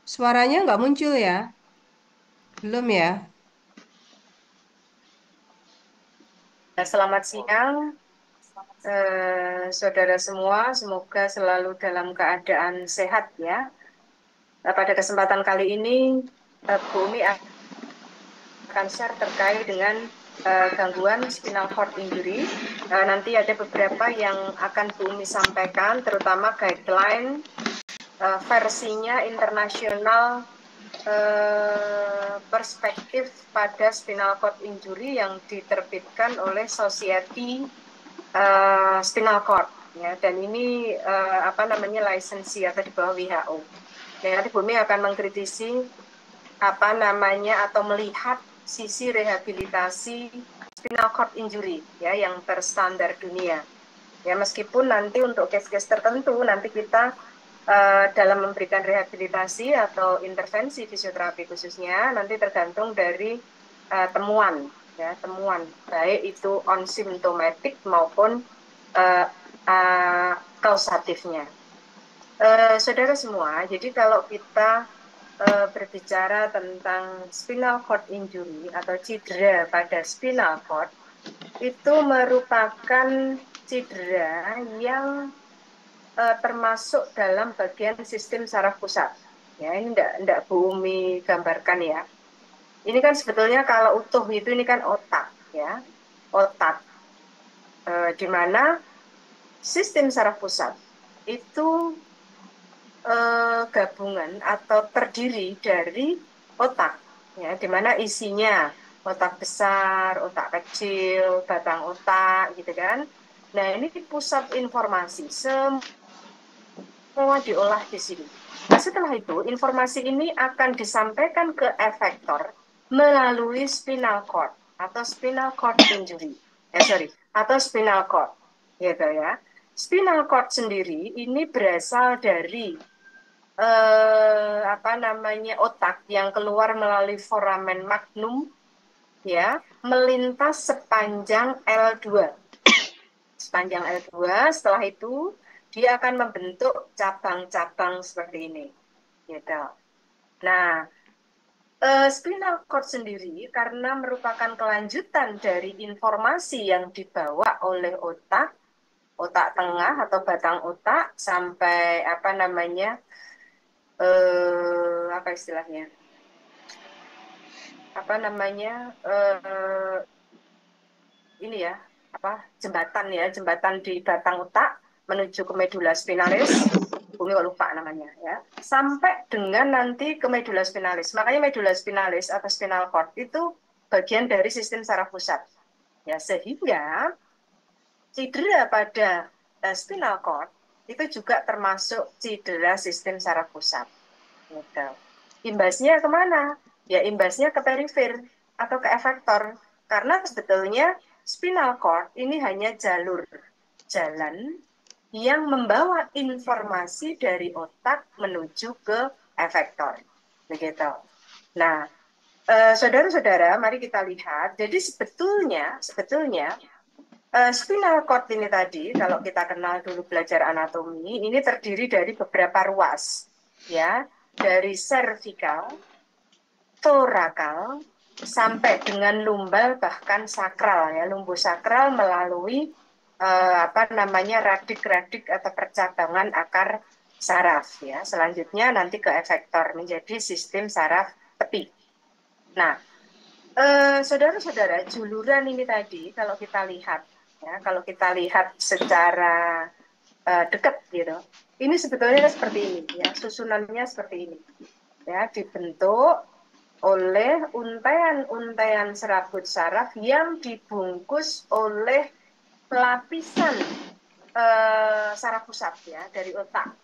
Suaranya nggak muncul ya? Belum ya? Selamat siang, saudara semua. Semoga selalu dalam keadaan sehat ya. Pada kesempatan kali ini, Bu Umi akan share terkait dengan gangguan spinal cord injury. Nanti ada beberapa yang akan Bu Umi sampaikan, terutama guideline versinya internasional perspektif pada spinal cord injury yang diterbitkan oleh Society spinal cord ya, dan ini apa namanya lisensi atau di bawah WHO. Nah, nanti Bumi akan mengkritisi apa namanya atau melihat sisi rehabilitasi spinal cord injury ya yang terstandar dunia. Ya, meskipun nanti untuk case-case tertentu nanti kita dalam memberikan rehabilitasi atau intervensi fisioterapi khususnya nanti tergantung dari temuan ya, temuan baik itu on symptomatic maupun uh, kausatifnya. Saudara semua, jadi kalau kita berbicara tentang spinal cord injury atau cedera pada spinal cord, itu merupakan cedera yang termasuk dalam bagian sistem saraf pusat. Ya, ini enggak Bu Umi gambarkan ya. Ini kan sebetulnya kalau utuh itu ini kan otak ya, otak. Di mana sistem saraf pusat itu gabungan atau terdiri dari otak, ya, di mana isinya otak besar, otak kecil, batang otak, gitu kan. Nah, ini pusat informasi, semua diolah di sini. Nah, setelah itu, informasi ini akan disampaikan ke efektor melalui spinal cord atau spinal cord injury. Sorry, atau spinal cord, gitu ya. Spinal cord sendiri ini berasal dari apa namanya otak yang keluar melalui foramen magnum ya, melintas sepanjang L2. Setelah itu dia akan membentuk cabang-cabang seperti ini gitu. Nah, spinal cord sendiri karena merupakan kelanjutan dari informasi yang dibawa oleh otak, otak tengah atau batang otak sampai apa namanya apa istilahnya, apa namanya ini ya, apa jembatan di batang otak menuju ke medula spinalis. Bumi kok lupa namanya ya, sampai dengan nanti ke medula spinalis. Makanya medula spinalis atau spinal cord itu bagian dari sistem saraf pusat ya, sehingga cedera pada spinal cord itu juga termasuk cedera sistem saraf pusat gitu. Imbasnya kemana? Ya imbasnya ke perifer atau ke efektor. Karena sebetulnya spinal cord ini hanya jalan yang membawa informasi dari otak menuju ke efektor. Begitu. Nah, saudara-saudara, mari kita lihat. Jadi sebetulnya spinal cord ini tadi, kalau kita kenal dulu belajar anatomi, ini terdiri dari beberapa ruas, ya, dari cervical, torakal, sampai dengan lumbal bahkan sakral, ya, lumbus sakral melalui apa namanya radik-radik atau percabangan akar saraf, ya. Selanjutnya nanti ke efektor menjadi sistem saraf tepi. Nah, saudara-saudara, juluran ini tadi kalau kita lihat, ya, kalau kita lihat secara dekat gitu, ini sebetulnya seperti ini, ya, susunannya seperti ini, ya, dibentuk oleh untaian-untaian serabut saraf yang dibungkus oleh lapisan saraf pusat ya dari otak.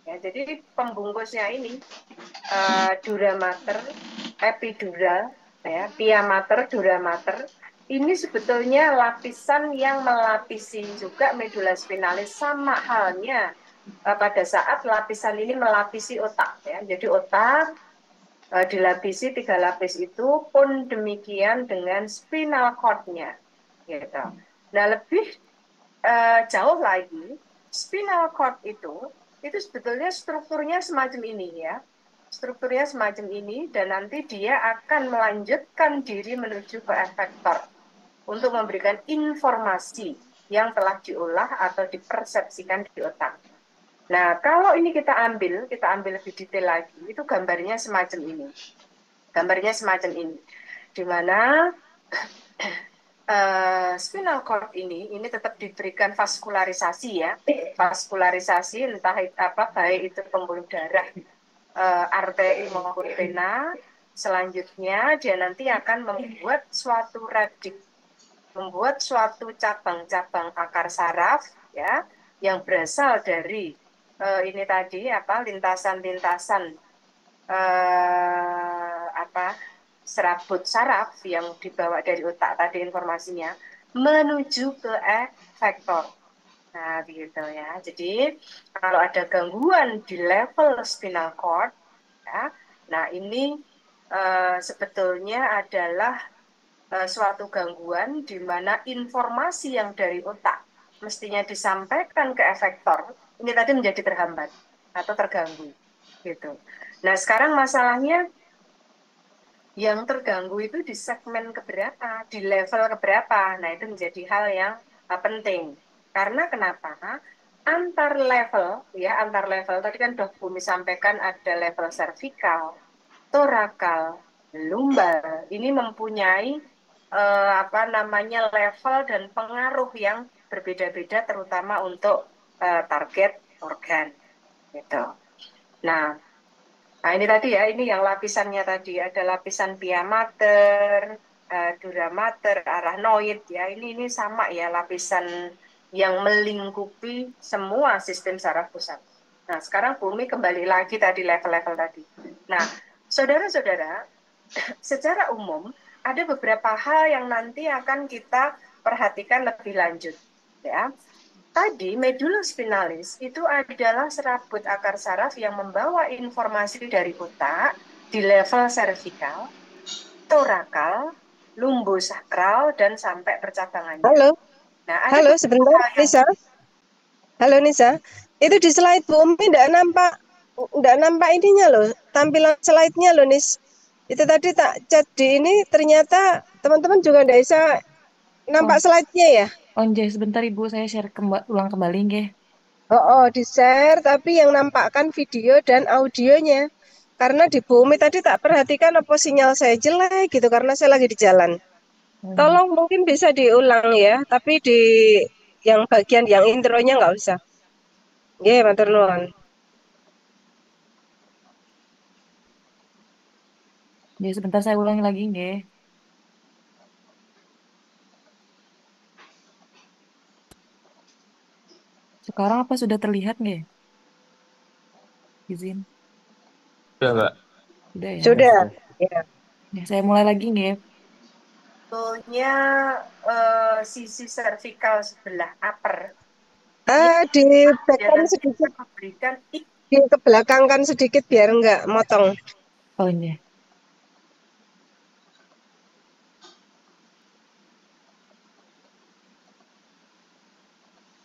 Ya, jadi pembungkusnya ini dura mater, epidural, ya, pia mater, dura mater. Ini sebetulnya lapisan yang melapisi juga medula spinalis, sama halnya pada saat lapisan ini melapisi otak. Ya. Jadi otak dilapisi 3 lapis itu pun demikian dengan spinal cord-nya. Gitu. Nah, lebih jauh lagi, spinal cord itu sebetulnya strukturnya semacam ini ya. strukturnya semacam ini, dan nanti dia akan melanjutkan diri menuju ke efektor untuk memberikan informasi yang telah diolah atau dipersepsikan di otak. Nah, kalau ini kita ambil lebih detail lagi, itu gambarnya semacam ini. Gambarnya semacam ini, di mana spinal cord ini tetap diberikan vaskularisasi ya, vaskularisasi entah apa, baik itu pembuluh darah, arteri maupun vena. Selanjutnya dia nanti akan membuat suatu radik, membuat suatu cabang-cabang akar saraf ya, yang berasal dari ini tadi apa, lintasan-lintasan apa, serabut saraf yang dibawa dari otak tadi informasinya menuju ke efektor. Nah, begitu ya. Jadi, kalau ada gangguan di level spinal cord, ya, nah ini sebetulnya adalah suatu gangguan di mana informasi yang dari otak mestinya disampaikan ke efektor, ini tadi menjadi terhambat atau terganggu. Gitu. Nah, sekarang masalahnya yang terganggu itu di segmen keberapa, di level keberapa. Nah, itu menjadi hal yang penting. Karena kenapa? Antar level, ya, antar level, tadi kan Dok Bumi sampaikan ada level servikal, torakal, lumbar. Ini mempunyai apa namanya, level dan pengaruh yang berbeda-beda, terutama untuk target organ. Gitu. Nah, Nah, ini tadi ya, ini yang lapisannya tadi. Ada lapisan pia mater, dura mater, arachnoid ya. Ini sama ya, lapisan yang melingkupi semua sistem saraf pusat. Nah, sekarang Bumi kembali lagi tadi level-level tadi. Nah, saudara-saudara, secara umum ada beberapa hal yang nanti akan kita perhatikan lebih lanjut. Ya, tadi medula spinalis itu adalah serabut akar saraf yang membawa informasi dari otak di level servikal, torakal, lumbosakral, dan sampai percabangannya. Halo, Nah, ada halo beberapa sebentar hal yang Nisa. Halo Nisa. Itu di slide Bumi enggak nampak ininya loh, tampilan slide-nya loh Nis. Itu tadi tak chat di ini ternyata teman-teman juga enggak bisa nampak Oh, slide-nya ya. Nggih, sebentar Ibu, saya share ulang kembali nggih. Oh, di-share tapi yang nampakkan video dan audionya. Karena di Bumi tadi tak perhatikan apa sinyal saya jelek gitu karena saya lagi di jalan. Oh, nggih. Tolong mungkin bisa diulang ya, tapi di yang bagian yang intronya nggak usah. Nggih, matur nuwun. Nggih, sebentar saya ulangi lagi nggih. Sekarang apa sudah terlihat nggih? Izin. Udah, Mbak. Sudah ya. Sudah. Ya. Nggih, saya mulai lagi nggih. sebetulnya sisi servikal sebelah upper Di dia backkan nanti sedikit, akan memberikan di kebelakangkan sedikit biar nggak motong. Oh, nggih.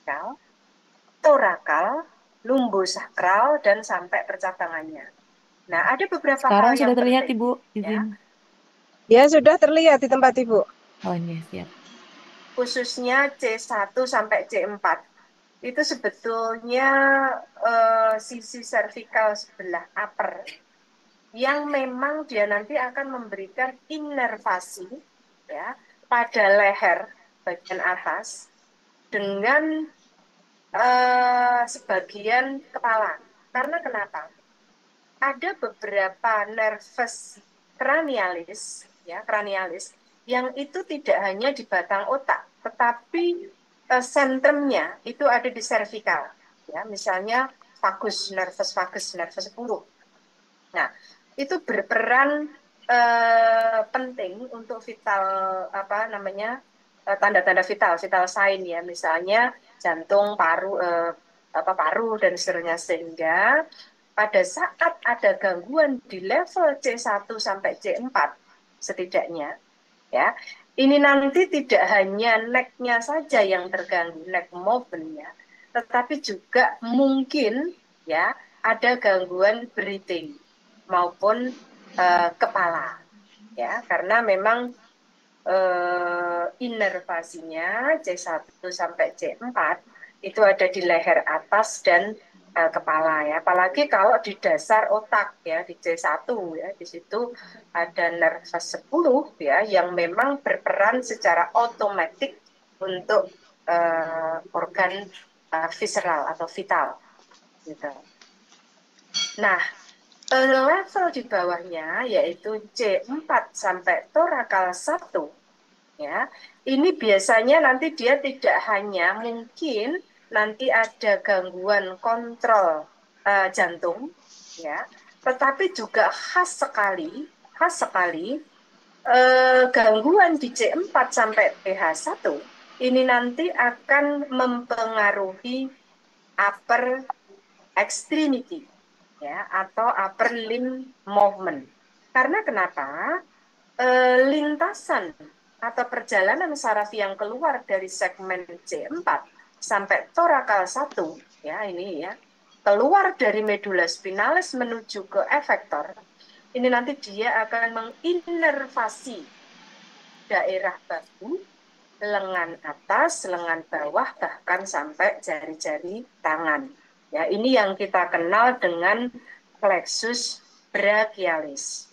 ikal, torakal, lumbosakral, dan sampai percabangannya. Nah, ada beberapa Sekarang hal yang sudah terlihat penting, Ibu, ya, izin. Ya, sudah terlihat di tempat Ibu. Oh, nggih, siap. khususnya C1 sampai C4. Itu sebetulnya sisi servikal sebelah upper yang memang dia nanti akan memberikan inervasi ya pada leher bagian atas dengan sebagian kepala. Karena kenapa? Ada beberapa nervus cranialis, ya, cranialis yang itu tidak hanya di batang otak, tetapi sentrumnya itu ada di cervical, ya, misalnya nervus vagus Nah, itu berperan penting untuk vital, apa namanya, tanda-tanda vital, vital sign ya, misalnya jantung, paru, apa, paru dan seterusnya, sehingga pada saat ada gangguan di level C1 sampai C4 setidaknya, ya, ini nanti tidak hanya neck-nya saja yang terganggu, neck movement-nya, tetapi juga mungkin ya ada gangguan breathing. maupun kepala, ya, karena memang inervasinya C1 sampai C4 itu ada di leher atas dan kepala, ya. Apalagi kalau di dasar otak, ya, di C1, ya, di situ ada nervus 10, ya, yang memang berperan secara otomatis untuk organ visceral atau vital, gitu. Nah, level di bawahnya yaitu C4 sampai torakal 1, ya. Ini biasanya nanti dia tidak hanya mungkin nanti ada gangguan kontrol jantung, ya, tetapi juga khas sekali gangguan di C4 sampai TH1 ini nanti akan mempengaruhi upper extremity, ya, atau upper limb movement. Karena kenapa? Lintasan atau perjalanan saraf yang keluar dari segmen C4 sampai torakal 1, ya, ini, ya, keluar dari medula spinalis menuju ke efektor, ini nanti dia akan menginervasi daerah bahu, lengan atas, lengan bawah, bahkan sampai jari-jari tangan. Ya, ini yang kita kenal dengan plexus brachialis.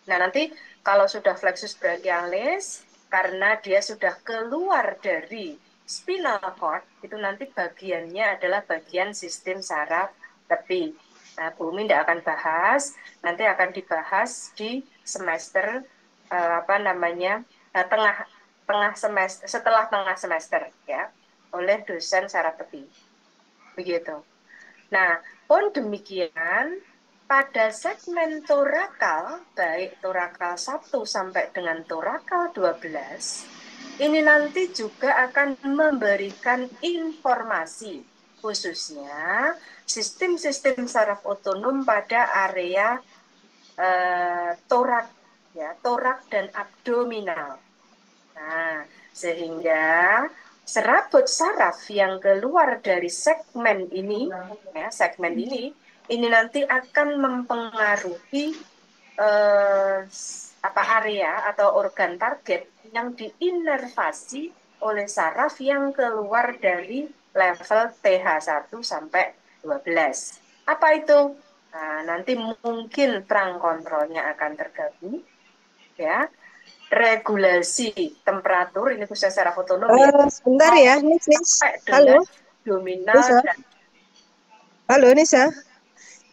Nah, nanti kalau sudah plexus brachialis, karena dia sudah keluar dari spinal cord, itu nanti bagiannya adalah bagian sistem saraf tepi. Nah, Bu Umi tidak akan bahas, nanti akan dibahas di semester tengah semester, setelah tengah semester, ya, oleh dosen saraf tepi. Begitu. Nah, pun demikian pada segmen torakal, baik torakal 1 sampai dengan torakal 12, ini nanti juga akan memberikan informasi, khususnya sistem-sistem saraf otonom pada area torak, ya, torak dan abdominal. Nah, sehingga serabut saraf yang keluar dari segmen ini, ya, segmen ini nanti akan mempengaruhi area atau organ target yang diinervasi oleh saraf yang keluar dari level TH1 sampai 12. Apa itu? Nah, nanti mungkin perang kontrolnya akan tergabung, ya. Regulasi temperatur, ini khususnya saraf otonom, ya, Sebentar ya, Nis. sampai Halo, dengan dominal Nisa. dan Halo, Nisa.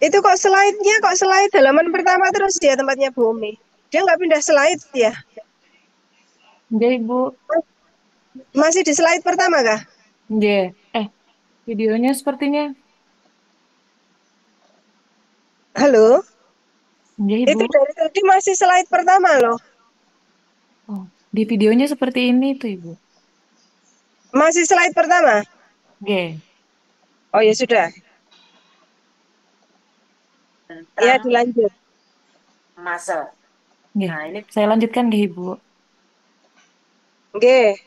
Itu kok slide halaman pertama terus ya tempatnya Bu Umi. Dia nggak pindah slide ya? Nggih, Ibu. Masih di slide pertama kah? Nggih. Videonya sepertinya. Halo? Nggih, Itu Ibu. dari tadi masih slide pertama loh. Oh, di videonya seperti ini tuh, Ibu. Masih slide pertama? Nggih. Oh ya sudah. Ya tentang dilanjut. muscle. Nggih. Nah, ini Saya lanjutkan nggih, Ibu. Oke.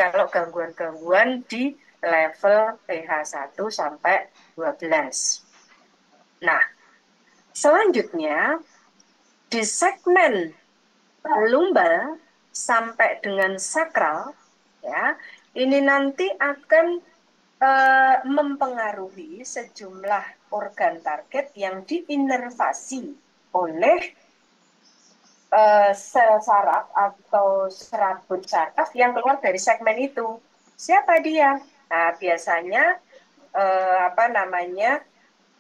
kalau gangguan-gangguan di level TH1 sampai 12. Nah, selanjutnya di segmen lumbal sampai dengan sakral, ya, ini nanti akan mempengaruhi sejumlah organ target yang diinervasi oleh sel saraf atau serabut saraf yang keluar dari segmen itu. Siapa dia? Nah, biasanya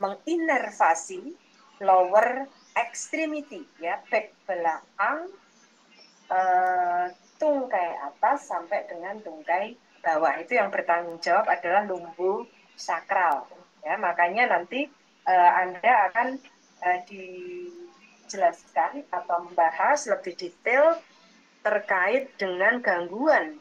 menginervasi lower extremity, ya, back belakang, tungkai atas sampai dengan tungkai bawah. Itu yang bertanggung jawab adalah lumbu sakral. Ya, makanya nanti Anda akan dijelaskan atau membahas lebih detail terkait dengan gangguan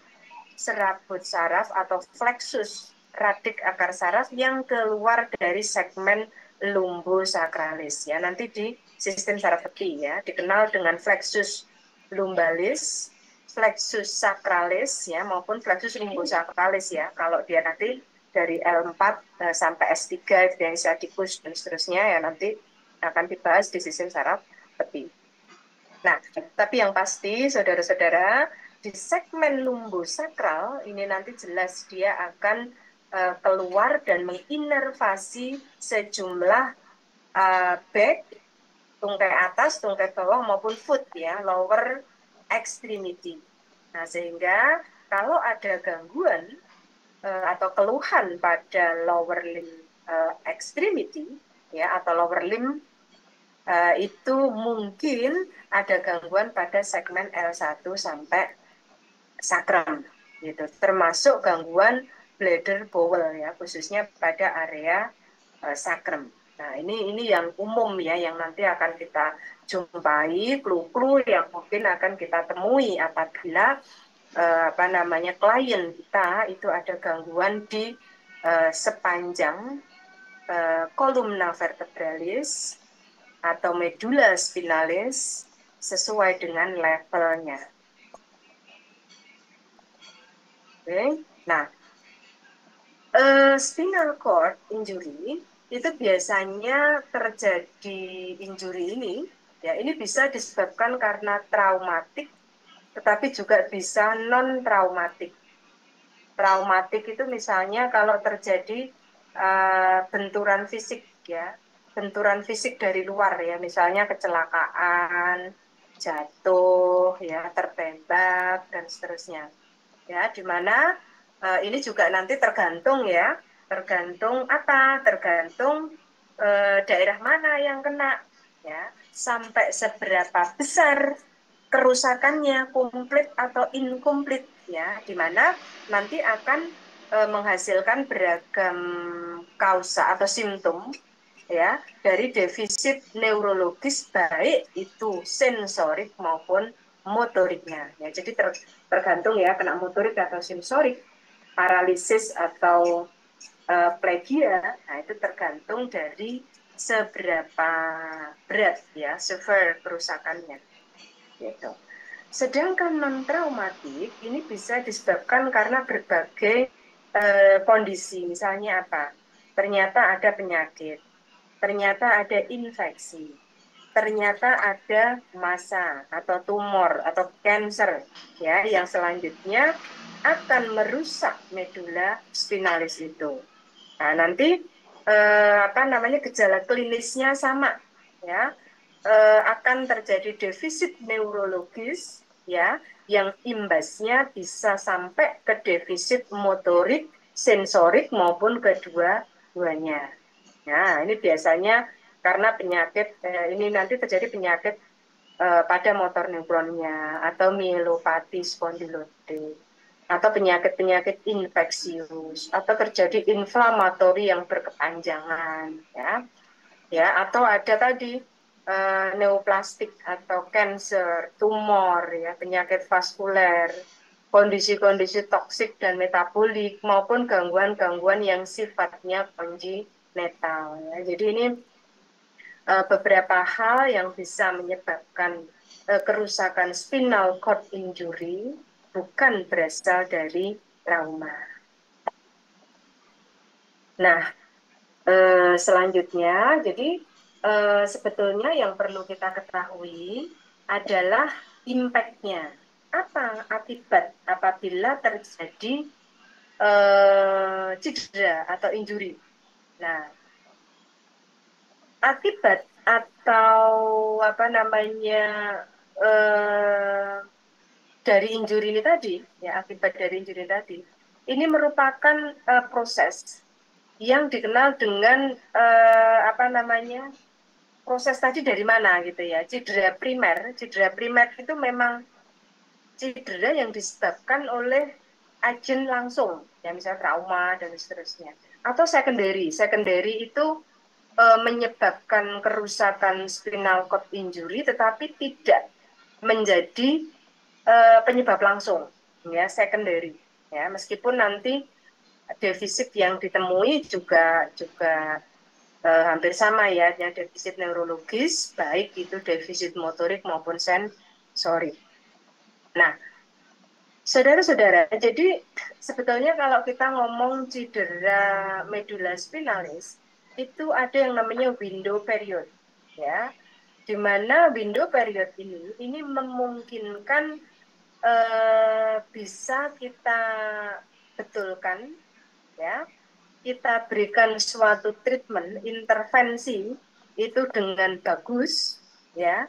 serabut saraf atau flexus radik akar saraf yang keluar dari segmen lumbu sakralis, ya, nanti di sistem saraf tepi, ya, dikenal dengan flexus lumbalis, flexus sakralis, ya, maupun flexus lumbu sakralis, ya, kalau dia nanti dari L4 sampai S3 evidensiaticus dan seterusnya, ya, nanti akan dibahas di sisi saraf peti. Nah, tapi yang pasti saudara-saudara, di segmen lumbosakral ini nanti jelas dia akan keluar dan menginervasi sejumlah back, tungkai atas, tungkai bawah maupun foot ya, lower extremity. Nah, sehingga kalau ada gangguan atau keluhan pada lower limb extremity ya atau lower limb itu mungkin ada gangguan pada segmen L1 sampai sakram gitu, termasuk gangguan bladder bowel ya, khususnya pada area sakram. Nah, ini yang umum ya, yang nanti akan kita jumpai, clue-clue yang mungkin akan kita temui apabila klien kita itu ada gangguan di sepanjang kolumna vertebralis atau medula spinalis sesuai dengan levelnya. Oke. Nah, spinal cord injury itu biasanya terjadi injury ini, ya ini bisa disebabkan karena traumatik, tetapi juga bisa non traumatik. Traumatik itu misalnya kalau terjadi benturan fisik ya, benturan fisik dari luar ya, misalnya kecelakaan, jatuh ya, tertembak dan seterusnya. Ya, di mana ini juga nanti tergantung ya, tergantung apa? Tergantung daerah mana yang kena ya, sampai seberapa besar kerusakannya, komplit atau inkomplit ya, di mana nanti akan menghasilkan beragam kausa atau simptom ya dari defisit neurologis baik itu sensorik maupun motoriknya ya. Jadi tergantung ya, kena motorik atau sensorik, paralisis atau plegia, nah itu tergantung dari seberapa berat ya severe kerusakannya gitu. Sedangkan non traumatik ini bisa disebabkan karena berbagai kondisi, misalnya apa? Ternyata ada penyakit, ternyata ada infeksi, ternyata ada massa atau tumor atau cancer ya yang selanjutnya akan merusak medula spinalis itu. Nah, nanti gejala klinisnya sama ya, akan terjadi defisit neurologis ya yang imbasnya bisa sampai ke defisit motorik, sensorik maupun kedua-duanya. Nah, ini biasanya karena penyakit ini nanti terjadi penyakit pada motor neuronnya atau mielopati spondilotik atau penyakit-penyakit infeksius atau terjadi inflamatori yang berkepanjangan ya atau ada tadi neoplastik atau cancer, tumor ya, penyakit vaskuler, kondisi-kondisi toksik dan metabolik maupun gangguan-gangguan yang sifatnya konjenital ya. Jadi ini beberapa hal yang bisa menyebabkan kerusakan spinal cord injury bukan berasal dari trauma. Nah, selanjutnya, jadi sebetulnya yang perlu kita ketahui adalah impact-nya. Apa akibat apabila terjadi cedera atau injury. Nah, akibat atau dari injury ini tadi, ya akibat dari injury tadi, ini merupakan proses yang dikenal dengan proses tadi dari mana gitu ya. Cedera primer itu memang cedera yang disebabkan oleh agen langsung, ya misalnya trauma dan seterusnya. Atau secondary itu menyebabkan kerusakan spinal cord injury tetapi tidak menjadi penyebab langsung, ya secondary. Ya meskipun nanti defisit yang ditemui juga hampir sama ya, yang defisit neurologis, baik itu defisit motorik maupun sensorik. Nah, saudara-saudara, jadi sebetulnya kalau kita ngomong cedera medula spinalis, itu ada yang namanya window period. ya, di mana window period ini memungkinkan bisa kita betulkan, ya, kita berikan suatu treatment, intervensi itu dengan bagus, ya,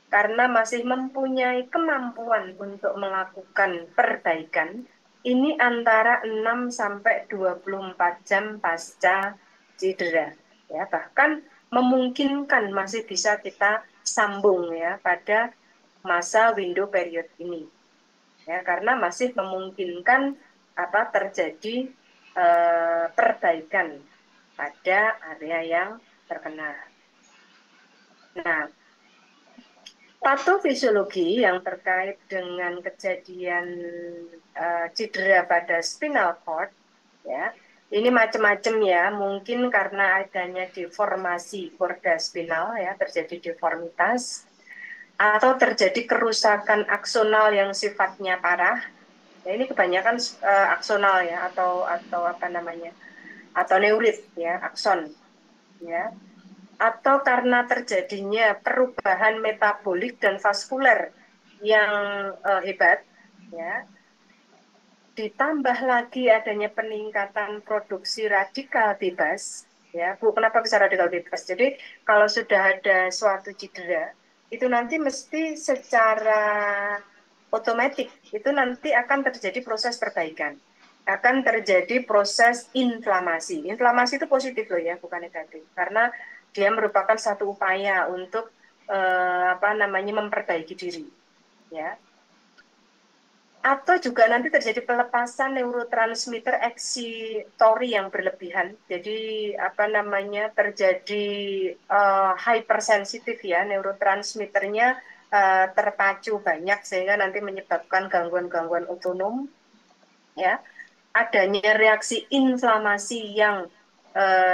karena masih mempunyai kemampuan untuk melakukan perbaikan, ini antara 6 sampai 24 jam pasca cedera, ya, bahkan memungkinkan masih bisa kita sambung, ya, pada masa window period ini, ya, karena masih memungkinkan terjadi perbaikan pada area yang terkena. Nah, patofisiologi yang terkait dengan kejadian cedera pada spinal cord, ya, ini macam-macam ya, mungkin karena adanya deformasi korda spinal, ya, terjadi deformitas, atau terjadi kerusakan aksonal yang sifatnya parah. Ya, ini kebanyakan aksonal, ya, atau apa namanya, atau neurit, ya, akson, ya, atau karena terjadinya perubahan metabolik dan vaskuler yang hebat, ya, ditambah lagi adanya peningkatan produksi radikal bebas, ya, Bu, kenapa bisa radikal bebas? Jadi kalau sudah ada suatu cedera, itu nanti mesti secara otomatis itu nanti akan terjadi proses perbaikan, akan terjadi proses inflamasi. Inflamasi itu positif loh, ya, bukan negatif, karena dia merupakan satu upaya untuk memperbaiki diri, ya. Atau juga nanti terjadi pelepasan neurotransmitter eksitory yang berlebihan. Jadi terjadi hypersensitif, ya, neurotransmitternya terpacu banyak sehingga nanti menyebabkan gangguan-gangguan otonom, ya. Adanya reaksi inflamasi yang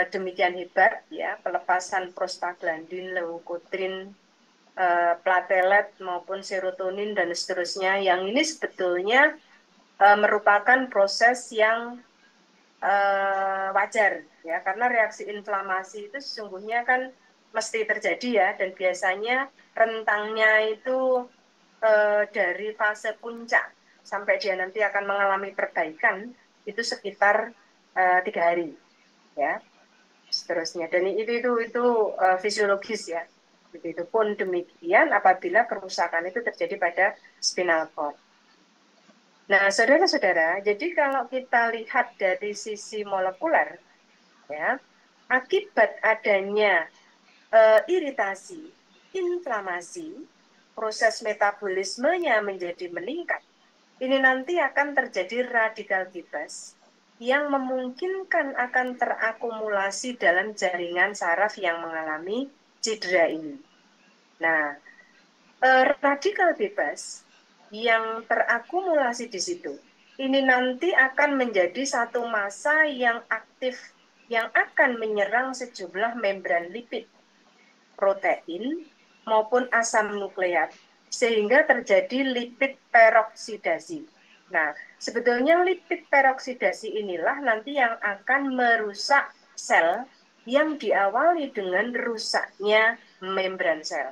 demikian hebat, ya, pelepasan prostaglandin, leukotrin, platelet maupun serotonin dan seterusnya, yang ini sebetulnya merupakan proses yang wajar, ya, karena reaksi inflamasi itu sesungguhnya kan mesti terjadi, ya, dan biasanya rentangnya itu dari fase puncak sampai dia nanti akan mengalami perbaikan itu sekitar 3 hari, ya, seterusnya. Dan itu fisiologis, ya. Begitupun demikian apabila kerusakan itu terjadi pada spinal cord. Nah, saudara-saudara, jadi kalau kita lihat dari sisi molekuler, ya, akibat adanya iritasi, inflamasi, proses metabolismenya menjadi meningkat, ini nanti akan terjadi radikal bebas yang memungkinkan akan terakumulasi dalam jaringan saraf yang mengalami cedera ini. Nah, radikal bebas yang terakumulasi di situ, ini nanti akan menjadi satu massa yang aktif yang akan menyerang sejumlah membran lipid, protein, maupun asam nukleat, sehingga terjadi lipid peroksidasi. Nah, sebetulnya lipid peroksidasi inilah nanti yang akan merusak sel yang diawali dengan rusaknya membran sel.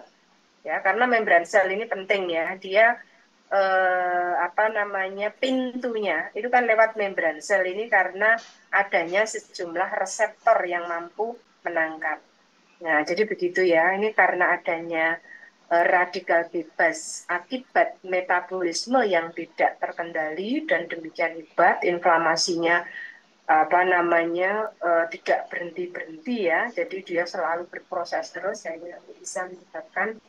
Ya, karena membran sel ini penting, ya, dia pintunya itu kan lewat membran sel ini karena adanya sejumlah reseptor yang mampu menangkap. Nah, jadi begitu, ya, ini karena adanya radikal bebas akibat metabolisme yang tidak terkendali dan demikian hebat, inflamasinya tidak berhenti-berhenti, ya, jadi dia selalu berproses terus, sehingga bisa menyebabkan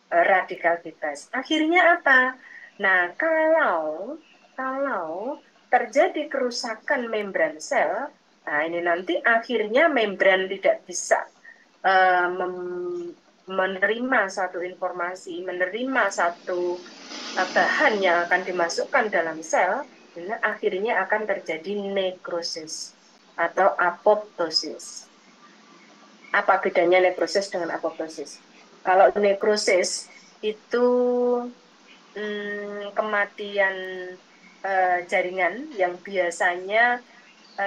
radikal bebas. Akhirnya apa? Nah, kalau terjadi kerusakan membran sel, nah ini nanti akhirnya membran tidak bisa menerima satu informasi, menerima satu bahan yang akan dimasukkan dalam sel, dan akhirnya akan terjadi nekrosis atau apoptosis. Apa bedanya nekrosis dengan apoptosis? Kalau nekrosis itu kematian jaringan yang biasanya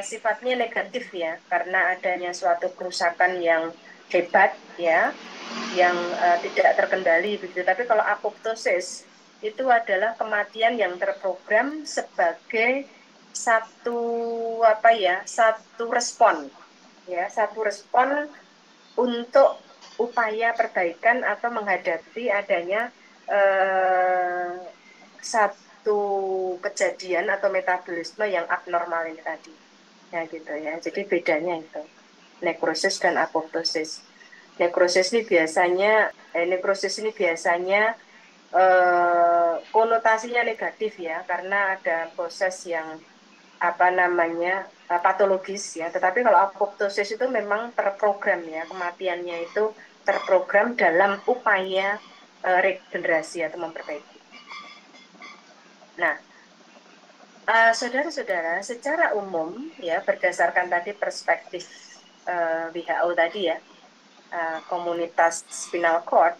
sifatnya negatif, ya, karena adanya suatu kerusakan yang hebat ya, yang tidak terkendali begitu. Tapi kalau apoptosis itu adalah kematian yang terprogram sebagai satu satu respon ya, satu respon untuk upaya perbaikan atau menghadapi adanya satu kejadian atau metabolisme yang abnormal ini tadi ya gitu ya. Jadi bedanya itu nekrosis dan apoptosis. Nekrosis ini biasanya konotasinya negatif ya, karena ada proses yang patologis ya. Tetapi kalau apoptosis itu memang terprogram ya, kematiannya itu terprogram dalam upaya regenerasi atau memperbaiki. Nah, saudara-saudara, secara umum ya, berdasarkan tadi perspektif WHO tadi ya, komunitas spinal cord,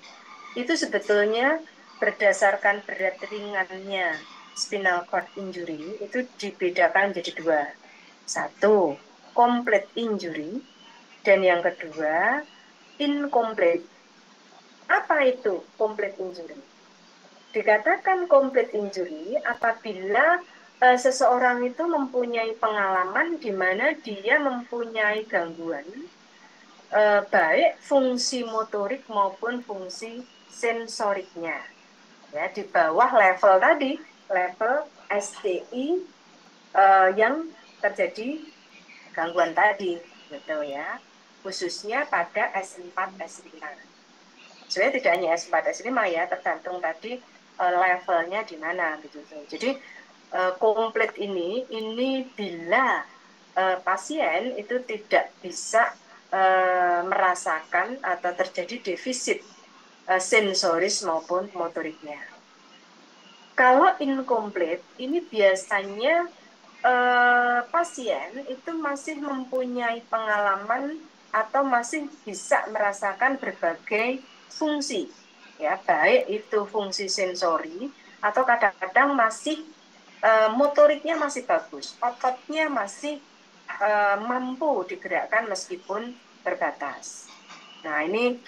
itu sebetulnya berdasarkan berat ringannya spinal cord injury itu dibedakan jadi dua. Satu, complete injury, dan yang kedua, incomplete. Apa itu complete injury? Dikatakan complete injury apabila seseorang itu mempunyai pengalaman di mana dia mempunyai gangguan baik fungsi motorik maupun fungsi sensoriknya. Ya, di bawah level tadi, level STI yang terjadi gangguan tadi, gitu ya. Khususnya pada S4, S5. Sebenarnya tidak hanya S4, S5 ya, tergantung tadi levelnya di mana gitu. Jadi komplit ini bila pasien itu tidak bisa merasakan atau terjadi defisit sensoris maupun motoriknya. Kalau incomplete ini biasanya pasien itu masih mempunyai pengalaman atau masih bisa merasakan berbagai fungsi, ya, baik itu fungsi sensori atau kadang-kadang masih motoriknya masih bagus, ototnya masih mampu digerakkan meskipun terbatas. Nah, ini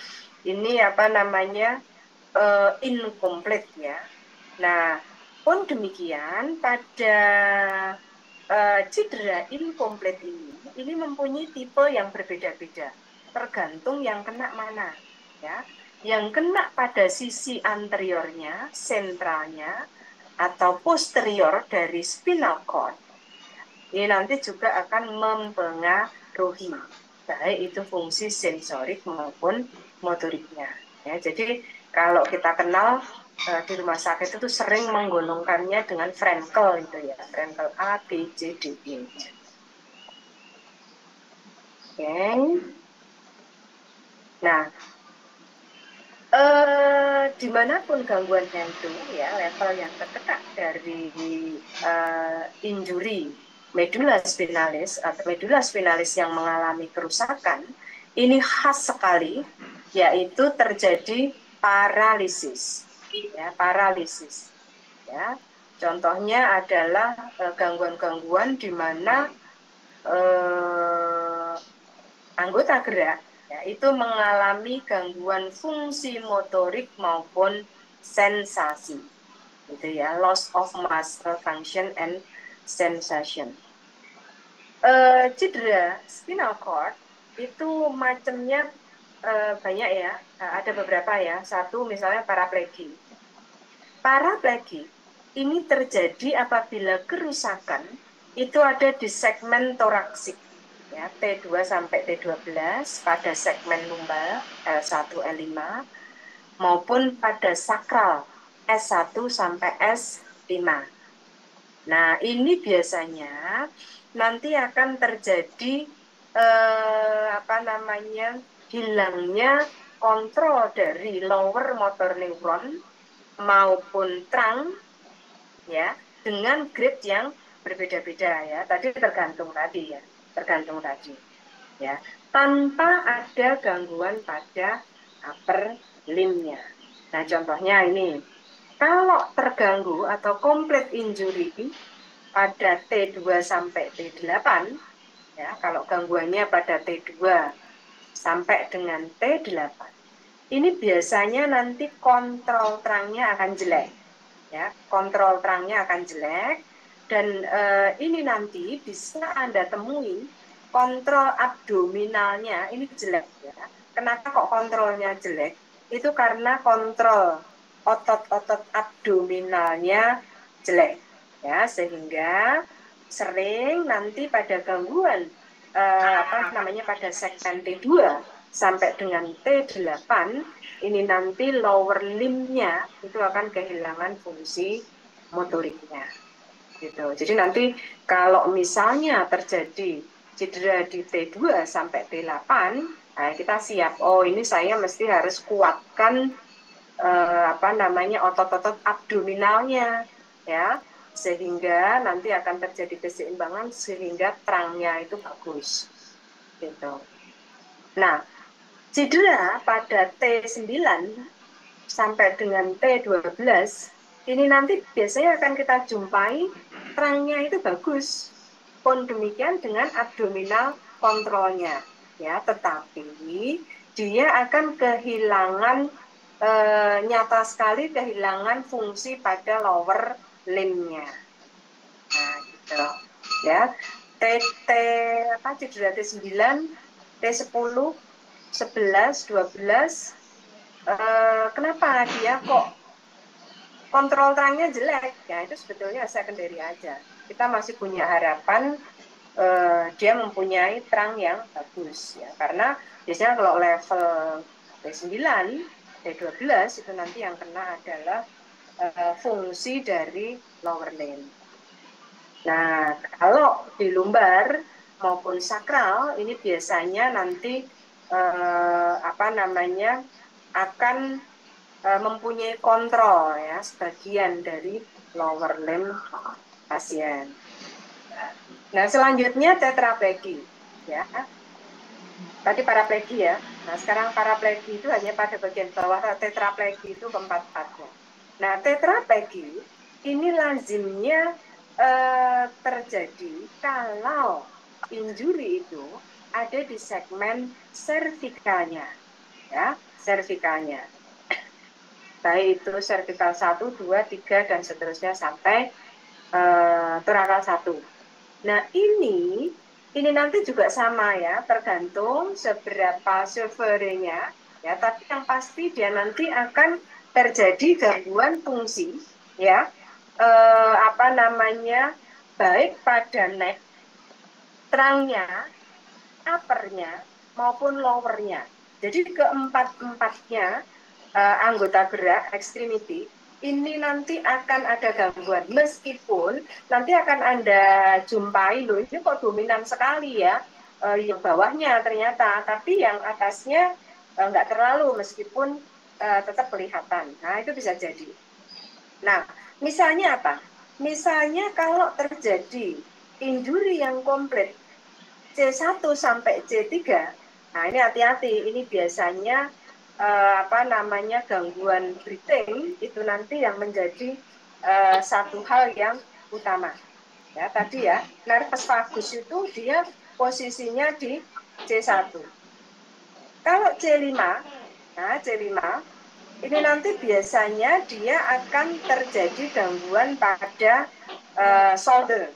incomplete ya. Nah, pun demikian pada cedera incomplete ini mempunyai tipe yang berbeda-beda, tergantung yang kena mana ya. Yang kena pada sisi anteriornya, sentralnya, atau posterior dari spinal cord, ini nanti juga akan mempengaruhi baik itu fungsi sensorik maupun motoriknya. Ya, jadi kalau kita kenal di rumah sakit itu sering menggolongkannya dengan Frankel itu ya, Frankel A, B, C, D, E. Oke. Nah, dimanapun gangguannya itu ya, level yang terdekat dari injury medula spinalis atau medula spinalis yang mengalami kerusakan ini khas sekali, yaitu terjadi paralisis ya, paralisis ya. Contohnya adalah gangguan-gangguan di mana anggota gerak ya, itu mengalami gangguan fungsi motorik maupun sensasi, gitu ya, loss of muscle function and sensation. Cedera spinal cord itu macamnya banyak ya, ada beberapa ya. Satu misalnya paraplegia. Paraplegia ini terjadi apabila kerusakan itu ada di segmen toraksik ya, T2 sampai T12 pada segmen lumbal L1 L5 maupun pada sakral S1 sampai S5. Nah, ini biasanya nanti akan terjadi hilangnya kontrol dari lower motor neuron maupun trunk ya, dengan grade yang berbeda-beda ya. Tadi tergantung tadi ya, tanpa ada gangguan pada upper limb-nya. Nah, contohnya ini, kalau terganggu atau complete injury pada T2 sampai T8 ya, kalau gangguannya pada T2 sampai dengan T8. Ini biasanya nanti kontrol terangnya akan jelek. Ya, kontrol terangnya akan jelek. Dan ini nanti bisa Anda temui kontrol abdominalnya ini jelek. Ya. Kenapa kok kontrolnya jelek? Itu karena kontrol otot-otot abdominalnya jelek. Ya, sehingga sering nanti pada gangguan pada segmen T2 sampai dengan T8 ini nanti lower limb-nya itu akan kehilangan fungsi motoriknya. Gitu. Jadi nanti kalau misalnya terjadi cedera di T2 sampai T8, nah kita siap. Oh, ini saya mesti harus kuatkan otot-otot abdominalnya, ya, sehingga nanti akan terjadi keseimbangan sehingga terangnya itu bagus. Gitu. Nah, cedera pada T9 sampai dengan T12 ini nanti biasanya akan kita jumpai terangnya itu bagus. Pun demikian dengan abdominal kontrolnya, ya, tetapi dia akan kehilangan nyata sekali kehilangan fungsi pada lower limb-nya. Nah, gitu. Ya. Cedera T9, T10, 11, 12, kenapa dia kok kontrol terangnya jelek? Ya, itu sebetulnya secondary aja. Kita masih punya harapan dia mempunyai terang yang bagus, ya, karena biasanya kalau level T9, T12 itu nanti yang kena adalah fungsi dari lower limb. Nah, kalau di lumbar maupun sakral ini biasanya nanti akan mempunyai kontrol, ya, sebagian dari lower limb pasien. Nah, selanjutnya tetraplegi, ya. Tadi paraplegi, ya. Nah, sekarang paraplegi itu hanya pada bagian bawah, tetraplegi itu keempat-empatnya. Nah, tetraplegi ini lazimnya terjadi kalau injury itu ada di segmen cervicalnya, ya, cervicalnya. Baik itu cervical 1, 2, 3, dan seterusnya sampai torakal 1. Nah, ini nanti juga sama, ya, tergantung seberapa severenya, ya, tapi yang pasti dia nanti akan terjadi gangguan fungsi, ya, baik pada neck, terangnya, uppernya, maupun lowernya. Jadi keempat-empatnya anggota gerak, extremity, ini nanti akan ada gangguan. Meskipun nanti akan Anda jumpai, loh ini kok dominan sekali, ya, yang bawahnya ternyata, tapi yang atasnya nggak terlalu, meskipun tetap kelihatan. Nah, itu bisa jadi. Nah, misalnya apa? Misalnya kalau terjadi injury yang komplit C1 sampai C3, nah ini hati-hati, ini biasanya gangguan breathing itu nanti yang menjadi satu hal yang utama. Ya, tadi, ya, nervus vagus itu dia posisinya di C1. Kalau C5, nah C5 ini nanti biasanya dia akan terjadi gangguan pada shoulder,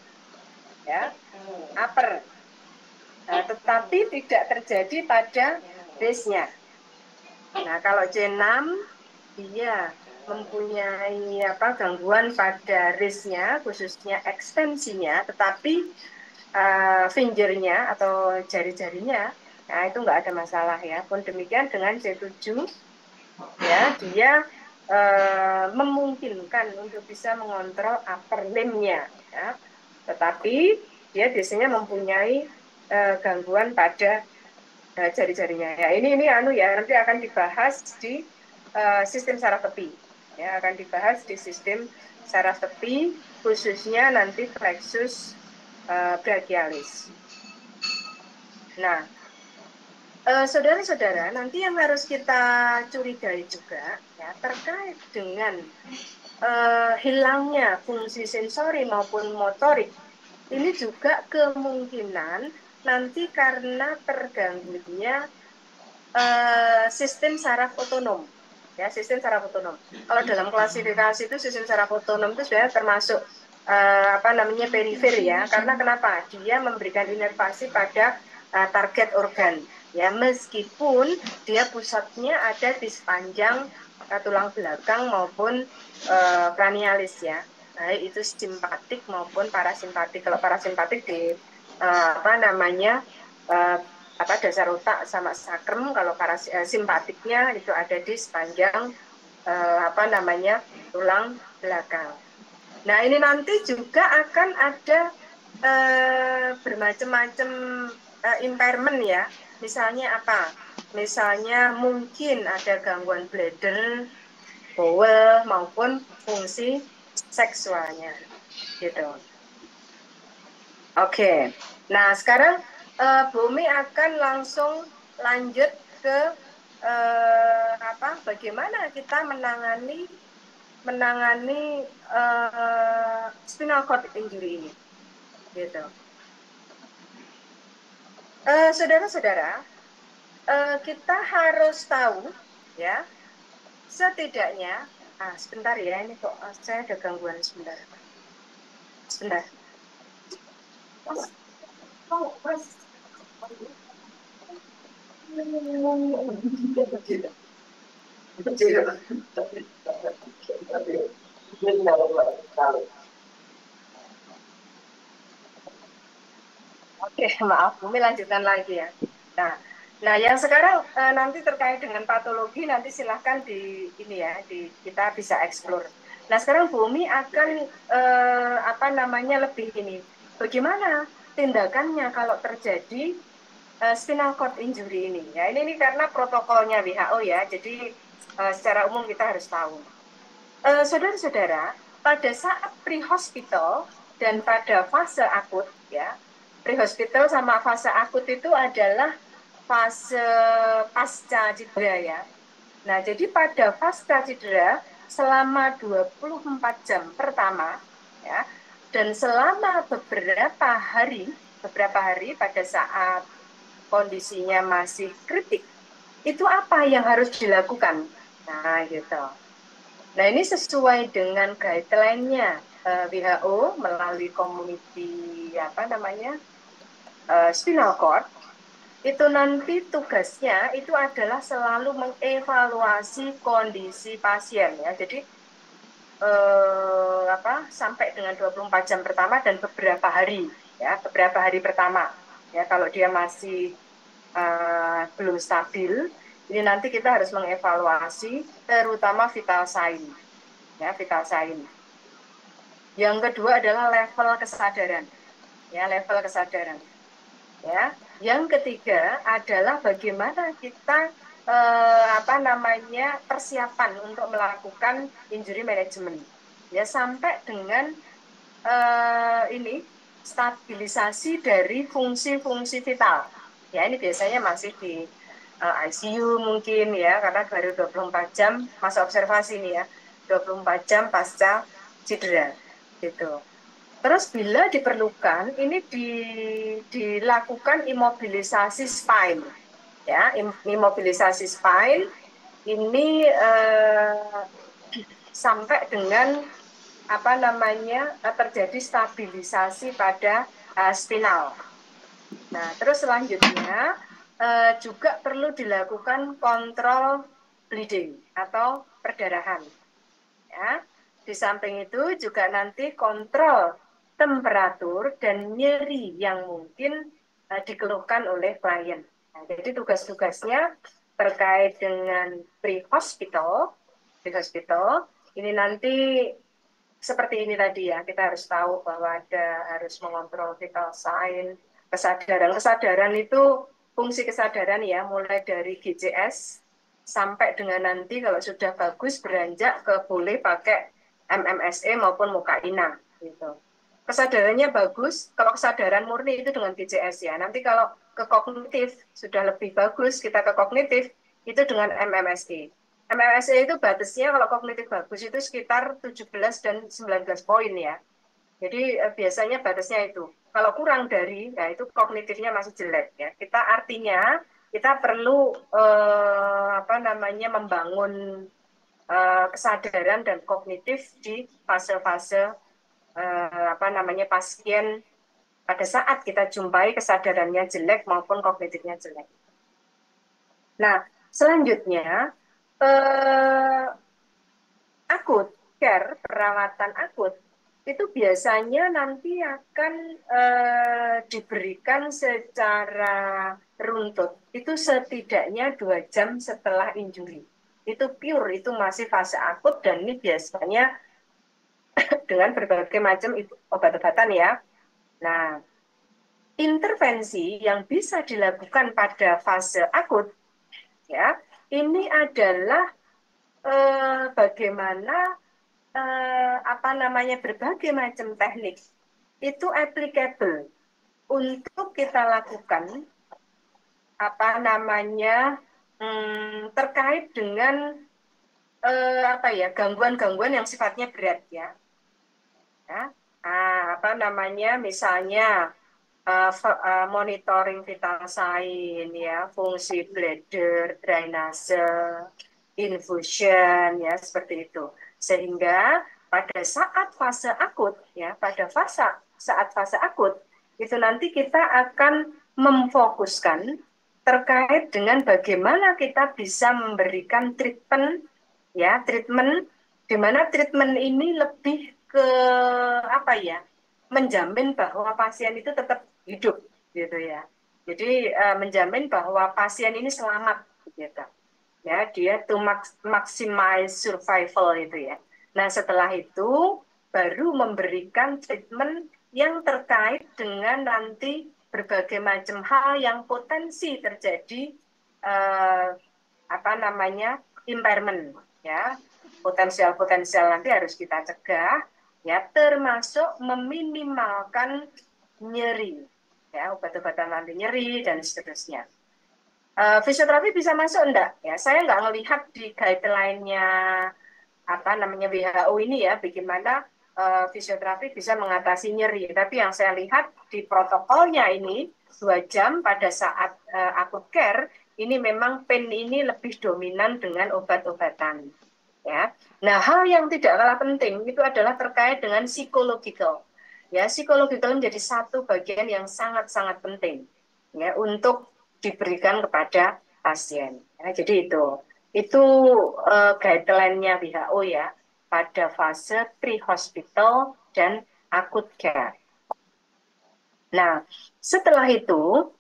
ya, upper. Nah, tetapi tidak terjadi pada base-nya. Nah, kalau C6 dia mempunyai gangguan pada wrist-nya, khususnya ekstensinya, tetapi finger-nya atau jari-jarinya, nah itu nggak ada masalah, ya. Pun demikian dengan C7, ya, dia memungkinkan untuk bisa mengontrol upper limb-nya, ya. Tetapi dia biasanya mempunyai gangguan pada jari-jarinya. Ya, ini nanti akan dibahas di sistem saraf tepi. Ya, akan dibahas di sistem saraf tepi, khususnya nanti plexus brachialis. Nah, saudara-saudara, nanti yang harus kita curigai juga, ya, terkait dengan hilangnya fungsi sensori maupun motorik, ini juga kemungkinan nanti karena terganggunya sistem saraf otonom. Ya, sistem saraf otonom. Kalau dalam klasifikasi itu sistem saraf otonom itu sebenarnya termasuk perifer ya. Karena kenapa? Dia memberikan inervasi pada target organ. Ya, meskipun dia pusatnya ada di sepanjang tulang belakang maupun kranialis ya. Baik itu simpatik maupun parasimpatik. Kalau parasimpatik di dasar otak sama sakrem, kalau simpatiknya itu ada di sepanjang tulang belakang. Nah, ini nanti juga akan ada bermacam-macam impairment ya. Misalnya apa? Misalnya mungkin ada gangguan bladder, bowel maupun fungsi seksualnya gitu. Oke. Nah, sekarang Bumi akan langsung lanjut ke bagaimana kita menangani spinal cord injury ini, gitu. Saudara-saudara, kita harus tahu, ya, setidaknya, sebentar ya, ini kok saya ada gangguan sebentar. Sebentar. Oke, maaf, Bumi lanjutkan lagi ya. Nah, yang sekarang nanti terkait dengan patologi nanti silahkan kita bisa explore. Nah, sekarang Bumi akan lebih ini. Bagaimana tindakannya kalau terjadi spinal cord injury ini? Ya, ini karena protokolnya WHO ya. Jadi secara umum kita harus tahu. Saudara-saudara, pada saat pre-hospital dan pada fase akut ya. Pre-hospital sama fase akut itu adalah fase pasca cedera ya. Nah, jadi pada pasca cedera selama 24 jam pertama ya, dan selama beberapa hari pada saat kondisinya masih kritik, itu apa yang harus dilakukan? Nah, gitu. Nah, ini sesuai dengan guideline-nya WHO melalui community spinal cord. Itu nanti tugasnya itu adalah selalu mengevaluasi kondisi pasien ya. Jadi sampai dengan 24 jam pertama dan beberapa hari pertama ya, kalau dia masih belum stabil, ini nanti kita harus mengevaluasi terutama vital sign ya, vital sign. Yang kedua adalah level kesadaran ya, ya. Yang ketiga adalah bagaimana kita persiapan untuk melakukan injury management ya, sampai dengan stabilisasi dari fungsi-fungsi vital ya. Ini biasanya masih di ICU mungkin ya, karena baru 24 jam masa observasi nih ya, 24 jam pasca cedera gitu. Terus bila diperlukan ini dilakukan imobilisasi spine ya. Imobilisasi spine ini sampai dengan terjadi stabilisasi pada spinal. Nah, terus selanjutnya juga perlu dilakukan kontrol bleeding atau perdarahan ya. Di samping itu juga nanti kontrol temperatur dan nyeri yang mungkin dikeluhkan oleh klien. Nah, jadi tugas-tugasnya terkait dengan pre-hospital ini nanti seperti ini tadi ya, kita harus tahu bahwa harus mengontrol vital sign, kesadaran itu fungsi kesadaran ya, mulai dari GCS sampai dengan nanti kalau sudah bagus beranjak ke boleh pakai MMSE maupun Mukaina gitu. Kesadarannya bagus, kalau kesadaran murni itu dengan GCS ya. Nanti kalau ke kognitif sudah lebih bagus, kita ke kognitif itu dengan MMSE. MMSE itu batasnya kalau kognitif bagus itu sekitar 17 dan 19 poin ya. Jadi biasanya batasnya itu. Kalau kurang dari, ya itu kognitifnya masih jelek ya. Kita artinya kita perlu membangun kesadaran dan kognitif di fase-fase pasien pada saat kita jumpai kesadarannya jelek maupun kognitifnya jelek. Nah, selanjutnya akut care, perawatan akut itu biasanya nanti akan diberikan secara runtut. Itu setidaknya 2 jam setelah injury. Itu pure, itu masih fase akut dan ini biasanya dengan berbagai macam obat-obatan ya. Nah, intervensi yang bisa dilakukan pada fase akut ya, ini adalah bagaimana berbagai macam teknik itu applicable untuk kita lakukan terkait dengan gangguan-gangguan yang sifatnya berat ya. Misalnya monitoring vital sign ya, fungsi bladder, drainase, infusion ya, seperti itu. Sehingga pada saat fase akut ya, saat fase akut itu nanti kita akan memfokuskan terkait dengan bagaimana kita bisa memberikan treatment di mana treatment ini lebih ke menjamin bahwa pasien itu tetap hidup gitu ya. Jadi menjamin bahwa pasien ini selamat gitu. Ya, dia to maximize survival itu ya. Nah, setelah itu baru memberikan treatment yang terkait dengan nanti berbagai macam hal yang potensi terjadi impairment ya. Potensial nanti harus kita cegah ya, termasuk meminimalkan nyeri ya, obat-obatan anti nyeri dan seterusnya. Fisioterapi bisa masuk enggak ya, saya nggak melihat di guideline-nya WHO ini ya, bagaimana fisioterapi bisa mengatasi nyeri, tapi yang saya lihat di protokolnya ini 2 jam pada saat akut care ini memang pain ini lebih dominan dengan obat-obatan ya. Nah, hal yang tidak kalah penting itu adalah terkait dengan psychological. Ya, psychological menjadi satu bagian yang sangat-sangat penting ya untuk diberikan kepada pasien. Ya, jadi itu guideline-nya WHO ya pada fase pre-hospital dan acute care. Nah, setelah itu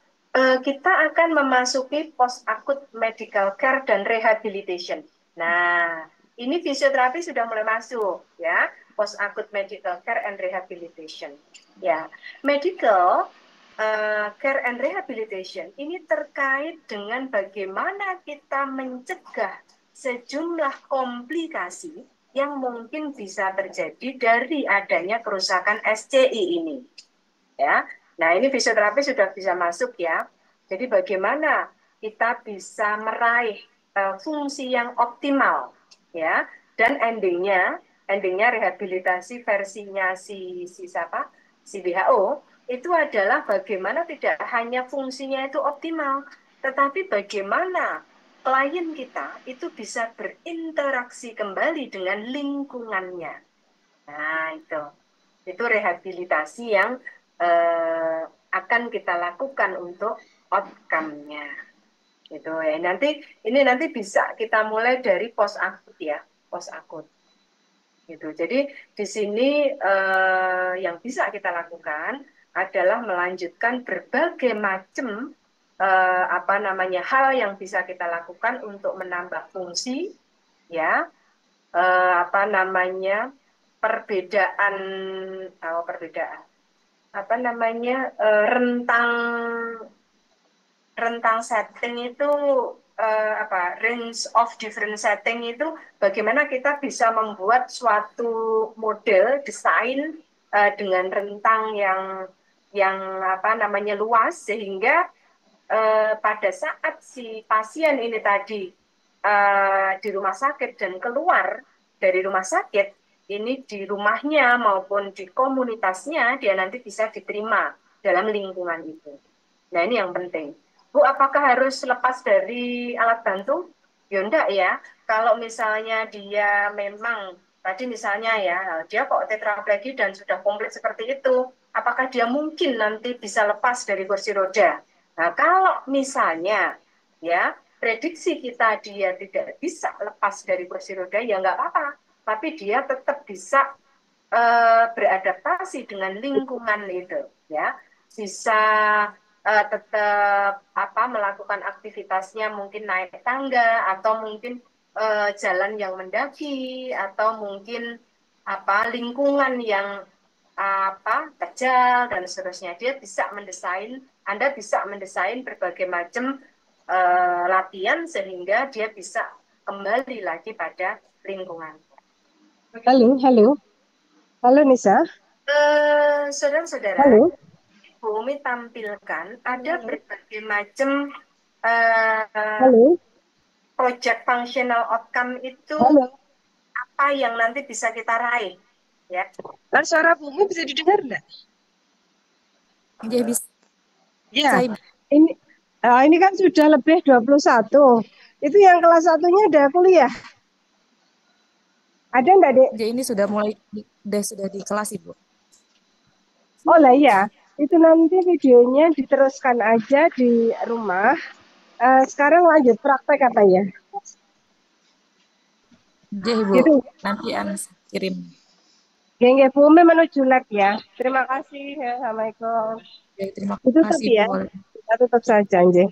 kita akan memasuki post-acute medical care dan rehabilitation. Nah, ini fisioterapi sudah mulai masuk ya, post-acute medical care and rehabilitation. Ya, medical care and rehabilitation ini terkait dengan bagaimana kita mencegah sejumlah komplikasi yang mungkin bisa terjadi dari adanya kerusakan SCI ini. Ya, nah ini fisioterapi sudah bisa masuk ya. Jadi bagaimana kita bisa meraih fungsi yang optimal ya, dan endingnya rehabilitasi versinya si WHO itu adalah bagaimana tidak hanya fungsinya itu optimal, tetapi bagaimana klien kita itu bisa berinteraksi kembali dengan lingkungannya. Nah, itu rehabilitasi yang akan kita lakukan untuk outcome-nya. Gitu ya. Nanti bisa kita mulai dari post akut ya, post akut. Gitu. Jadi di sini yang bisa kita lakukan adalah melanjutkan berbagai macam hal yang bisa kita lakukan untuk menambah fungsi ya, perbedaan rentang setting itu range of different setting itu bagaimana kita bisa membuat suatu model desain dengan rentang yang luas sehingga pada saat si pasien ini tadi di rumah sakit dan keluar dari rumah sakit ini di rumahnya maupun di komunitasnya dia nanti bisa diterima dalam lingkungan itu. Nah, ini yang penting. Bu, apakah harus lepas dari alat bantu? Ya enggak ya. Kalau misalnya dia memang, tadi misalnya ya, dia kok tetraplegia dan sudah komplit seperti itu, apakah dia mungkin nanti bisa lepas dari kursi roda? Nah, kalau misalnya, ya, prediksi kita dia tidak bisa lepas dari kursi roda, ya enggak apa-apa. Tapi dia tetap bisa beradaptasi dengan lingkungan itu, ya. Bisa tetap melakukan aktivitasnya mungkin naik tangga atau mungkin jalan yang mendaki atau mungkin lingkungan yang kecil dan seterusnya. Dia bisa mendesain, Anda bisa mendesain berbagai macam latihan sehingga dia bisa kembali lagi pada lingkungan. Halo, halo. Halo Nisa. Saudara-saudara, Halo. Bu Umi tampilkan ada Halo. berbagai macam Halo. project functional outcome itu Halo. apa yang nanti bisa kita raih, ya. Suara Bumi bisa didengar enggak? Dia bisa Ya. Ibu. Ini kan sudah lebih 21. Itu yang kelas satunya udah kuliah. Ada enggak, Dek? Dia ini sudah sudah di kelas, Ibu. Oh lah ya, itu nanti videonya diteruskan aja di rumah. Sekarang lanjut praktek katanya. Dia, Ibu. Gitu. Nanti kirim. Gengge Bumi menuju lab ya. Terima kasih. Ya, Assalamualaikum. Ya, terima Ditutup kasih, ya. Bu. Kita tutup saja, Nje.